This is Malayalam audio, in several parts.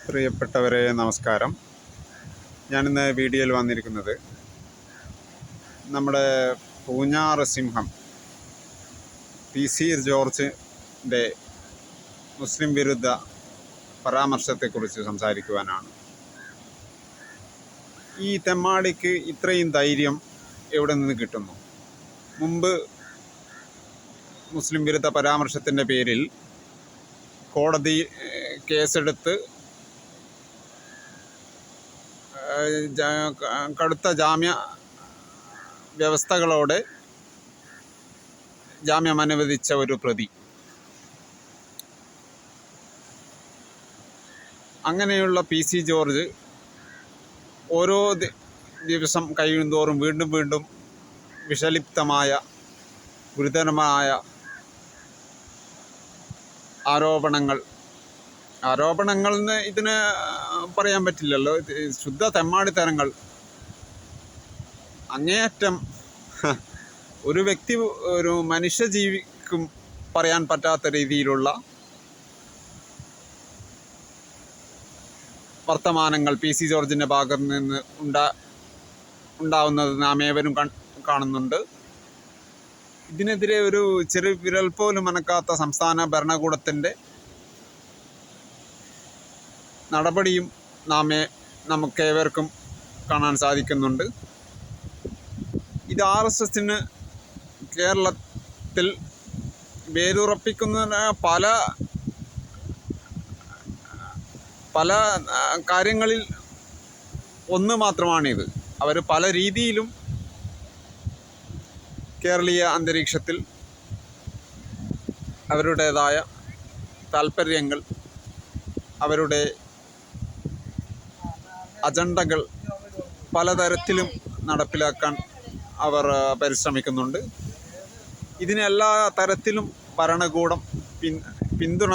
പ്രിയപ്പെട്ടവരെ നമസ്കാരം. ഞാനിന്ന് വീഡിയോയിൽ വന്നിരിക്കുന്നത് നമ്മുടെ പൂഞ്ഞാറ് സിംഹം PC ജോർജിൻ്റെ മുസ്ലിം വിരുദ്ധ പരാമർശത്തെക്കുറിച്ച് സംസാരിക്കുവാനാണ്. ഈ തെമ്മാടിക്ക് ഇത്രയും ധൈര്യം എവിടെ നിന്ന് കിട്ടുന്നു? മുമ്പ് മുസ്ലിം വിരുദ്ധ പരാമർശത്തിൻ്റെ പേരിൽ കോടതി കേസെടുത്ത് കടുത്ത ജാമ്യ വ്യവസ്ഥകളോടെ ജാമ്യം അനുവദിച്ച ഒരു പ്രതി. അങ്ങനെയുള്ള PC ജോർജ് ഓരോ ദിവസം കഴിയുന്തോറും വീണ്ടും വീണ്ടും വിഷലിപ്തമായ ഗുരുതരമായ ആരോപണങ്ങൾ എന്ന് ഇതിന് പറയാൻ പറ്റില്ലല്ലോ. ശുദ്ധ തെമ്മാടിത്തരങ്ങൾ അങ്ങേയറ്റം ഒരു മനുഷ്യജീവിക്കും പറയാൻ പറ്റാത്ത രീതിയിലുള്ള വർത്തമാനങ്ങൾ PC ജോർജിൻ്റെ ഭാഗത്ത് നിന്ന് ഉണ്ടാവുന്നത് നാം ഏവരും കാണുന്നുണ്ട്. ഇതിനെതിരെ ഒരു ചെറു വിരൽ പോലും അനക്കാത്ത സംസ്ഥാന ഭരണകൂടത്തിൻ്റെ നടപടിയും നമുക്കേവർക്കും കാണാൻ സാധിക്കുന്നുണ്ട്. ഇത് RSSന് കേരളത്തിൽ വേരുറപ്പിക്കുന്ന പല കാര്യങ്ങളിൽ ഒന്ന് മാത്രമാണിത്. അവർ പല രീതിയിലും കേരളീയ അന്തരീക്ഷത്തിൽ അവരുടേതായ താൽപ്പര്യങ്ങൾ, അവരുടെ അജണ്ടകൾ പലതരത്തിലും നടപ്പിലാക്കാൻ അവർ പരിശ്രമിക്കുന്നുണ്ട്. ഇതിനെല്ലാ തരത്തിലും ഭരണകൂടം പിന്തുണ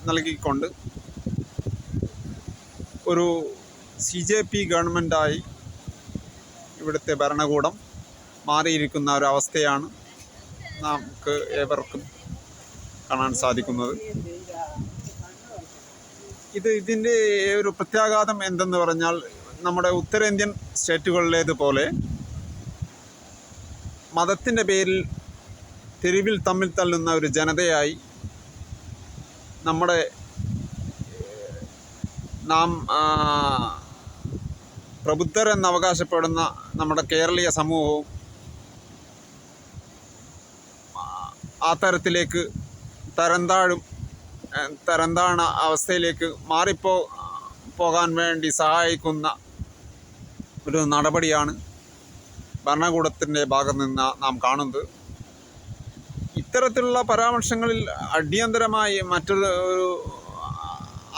നൽകിക്കൊണ്ട് ഒരു CJP ഗവൺമെൻറ്റായി ഇവിടുത്തെ ഭരണകൂടം മാറിയിരിക്കുന്ന ഒരവസ്ഥയാണ് നമുക്ക് ഏവർക്കും കാണാൻ സാധിക്കുന്നത്. ഇതിൻ്റെ ഒരു പ്രത്യാഘാതം എന്തെന്ന് പറഞ്ഞാൽ, നമ്മുടെ ഉത്തരേന്ത്യൻ സ്റ്റേറ്റുകളിലേതുപോലെ മതത്തിൻ്റെ പേരിൽ തെരുവിൽ തമ്മിൽ തല്ലുന്ന ഒരു ജനതയായി നാം പ്രബുദ്ധരെന്ന് അവകാശപ്പെടുന്ന നമ്മുടെ കേരളീയ സമൂഹവും ആ തരത്തിലേക്ക് തരംതാണ അവസ്ഥയിലേക്ക് പോകാൻ വേണ്ടി സഹായിക്കുന്ന ഒരു നടപടിയാണ് ഭരണകൂടത്തിൻ്റെ ഭാഗത്ത് നിന്ന് നാം കാണുന്നത്. ഇത്തരത്തിലുള്ള പരാമർശങ്ങളിൽ അടിയന്തരമായി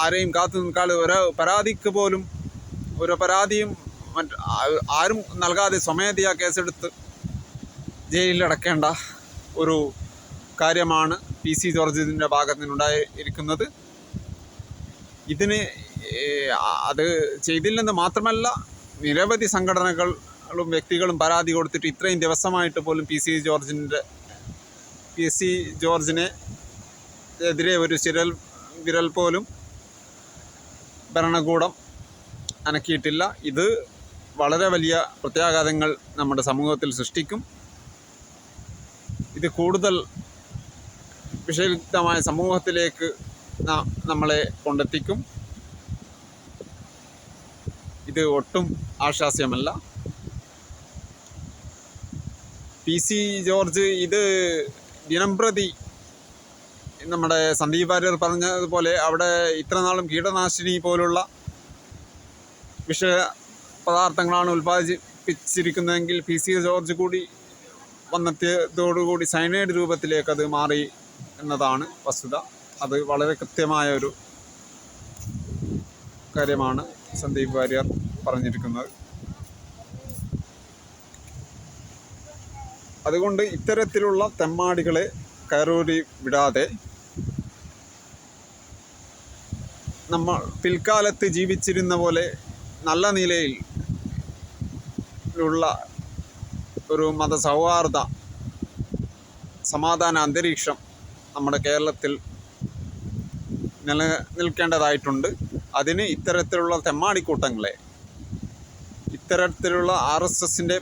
ആരെയും കാത്തു നിൽക്കാതെ ഒരു പരാതിയും ആരും നൽകാതെ സ്വമേധയാ കേസെടുത്ത് ജയിലിലടക്കേണ്ട ഒരു കാര്യമാണ് PC ജോർജിൻ്റെ ഭാഗത്ത് നിന്നുണ്ടായിരിക്കുന്നത്. അത് ചെയ്തില്ലെന്ന് മാത്രമല്ല, നിരവധി സംഘടനകളും വ്യക്തികളും പരാതി കൊടുത്തിട്ട് ഇത്രയും ദിവസമായിട്ട് പോലും PC ജോർജിനെ എതിരെ ഒരു വിരൽ പോലും ഭരണകൂടം അനക്കിയിട്ടില്ല. ഇത് വളരെ വലിയ പ്രത്യാഘാതങ്ങൾ നമ്മുടെ സമൂഹത്തിൽ സൃഷ്ടിക്കും. ഇത് കൂടുതൽ വിഷലിപ്തമായ സമൂഹത്തിലേക്ക് നമ്മളെ കൊണ്ടെത്തിക്കും. ഇത് ഒട്ടും ആശാസ്യമല്ല. PC ജോർജ് ഇത് ദിനംപ്രതി നമ്മുടെ സന്ദീപ് വാര്യർ പറഞ്ഞതുപോലെ അവിടെ ഇത്രനാളും കീടനാശിനി പോലുള്ള വിഷപദാർത്ഥങ്ങളാണ് ഉൽപ്പാദിപ്പിച്ചിരിക്കുന്നതെങ്കിൽ PC ജോർജ് കൂടി വന്നെത്തിയതോടുകൂടി സയനൈഡ് രൂപത്തിലേക്ക് അത് മാറി എന്നതാണ് വസ്തുത. അത് വളരെ കൃത്യമായ ഒരു കാര്യമാണ് സന്ദീപ് വാര്യർ പറഞ്ഞിരിക്കുന്നത്. അതുകൊണ്ട് ഇത്തരത്തിലുള്ള തെമ്മാടികളെ കയറൂരി വിടാതെ നമ്മൾ പിൽക്കാലത്ത് ജീവിച്ചിരുന്ന പോലെ നല്ല നിലയിലുള്ള ഒരു മതസൗഹാർദ്ദ സമാധാന അന്തരീക്ഷം നമ്മുടെ കേരളത്തിൽ നിലനിൽക്കേണ്ടതായിട്ടുണ്ട്. അതിന് ഇത്തരത്തിലുള്ള തെമ്മാടിക്കൂട്ടങ്ങളെ, ഇത്തരത്തിലുള്ള RSSൻ്റെ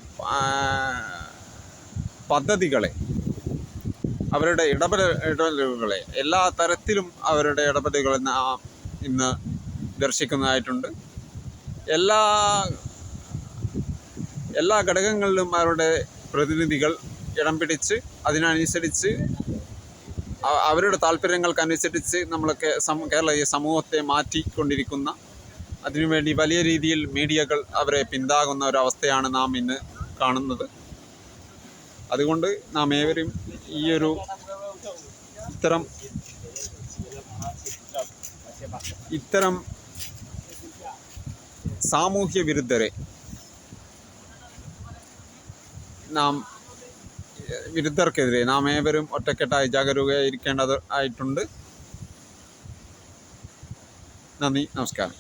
പദ്ധതികളെ, അവരുടെ ഇടപെടലുകളെ, എല്ലാ തരത്തിലും അവരുടെ ഇടപെടലുകളെ നാം ഇന്ന് ദർശിക്കുന്നതായിട്ടുണ്ട്. എല്ലാ ഘടകങ്ങളിലും അവരുടെ പ്രതിനിധികൾ ഇടം പിടിച്ച് അതിനനുസരിച്ച് അവരുടെ താല്പര്യങ്ങൾക്കനുസരിച്ച് നമ്മളൊക്കെ കേരളീയ സമൂഹത്തെ മാറ്റിക്കൊണ്ടിരിക്കുന്ന, അതിനുവേണ്ടി വലിയ രീതിയിൽ മീഡിയകൾ അവരെ പിന്താങ്ങുന്ന ഒരവസ്ഥയാണ് നാം ഇന്ന് കാണുന്നത്. അതുകൊണ്ട് നാം ഏവരും ഇത്തരം സാമൂഹ്യ വിരുദ്ധരെ വിരുദ്ധർക്കെതിരെ നാം ഏവരും ഒറ്റക്കെട്ടായി ജാഗരൂകരായിരിക്കേണ്ടത് ആയിട്ടുണ്ട്. നന്ദി, നമസ്കാരം.